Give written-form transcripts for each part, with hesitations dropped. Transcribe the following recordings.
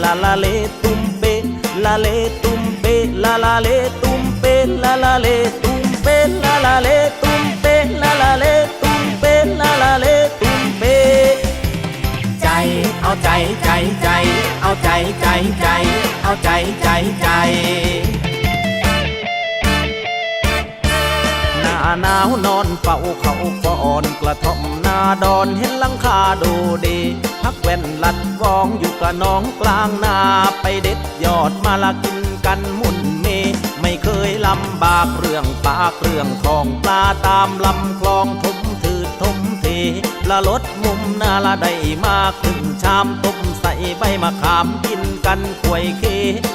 la la le tumpe la le tumpe la la le tumpe la la le tumpe la la le tumpe la la le tumpe la la le tumpeใจเอาใจใจใจเอาใจใจใจเอาใจใจใจหน้าหนาวนอนเฝ้าเขาก่อนกระท่อมนาดอนเห็นหลังคาดูดีพักแว่นลัดวองอยู่กับน้องกลางนาไปเด็ดยอดมาละกินกันมุนเมไม่เคยลำบากเรื่องปากเรื่องทองปลาตามลำคลองทุ่มถือทุ่มเทละลดมุมนาละได้มาครึ่งชามต้มใส่ใบมะขามกินกันกล้วยเค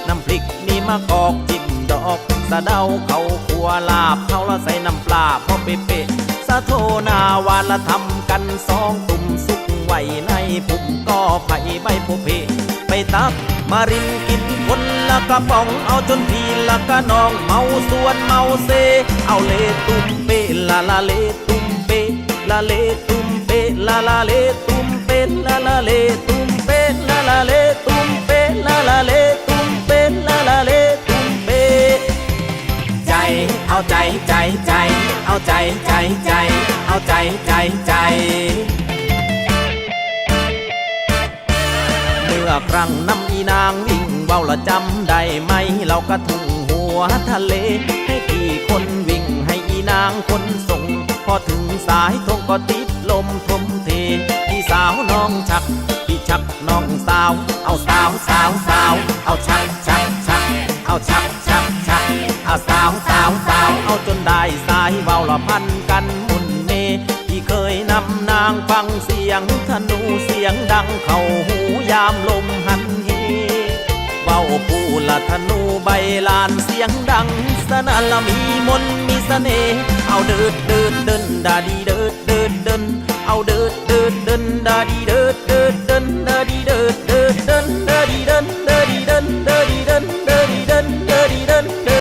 น้ำพริกมีมะกอกจิ้มดอกสะเดาเขาขัวลาบเขาละใส่น้ำปลาพอเป๊ะสะโทนาวานละทำกันสองตุ่มสุกไว้ในปุ่มก็ไผ่ใบโพเพไปตักมารินกินคนละกระป๋องเอาจนพีละกะนองเมาส่วนเมาเซเอาเลตุมเปละละเลตุมเปละเลตุมเปละละเลตุมเปละละเลตุมเปละละเลตุมเปละละเลตุมเปละละเลตุมเปใจเอาใจใจใจเอาใจใจใจเอาใจใจใจเมื่อครั้งน้ำอีนางวิ่งเบาละจำได้ไหมเรากระทุ่งหัวทะเลให้พี่คนวิ่งให้อีนางคนส่งพอถึงสายตรงก็ติดลมทมเทพี่สาวน้องชักพี่ชักน้องสาวเอาสาวสาวสาวเอาชักชักชักเอาชักชักชักเอาสาวสาวสาวเอาจนได้สายเบาละพันกันมุนเมพี่เคยนำนางฟังเสียงธนูเสียงดังเข้าหูยามลมหันเหเบาปูละธนูใบลานเสียงดังสนั่นละมีมนมีเสน่ห์เอาเดินเดินเดินดาดีเด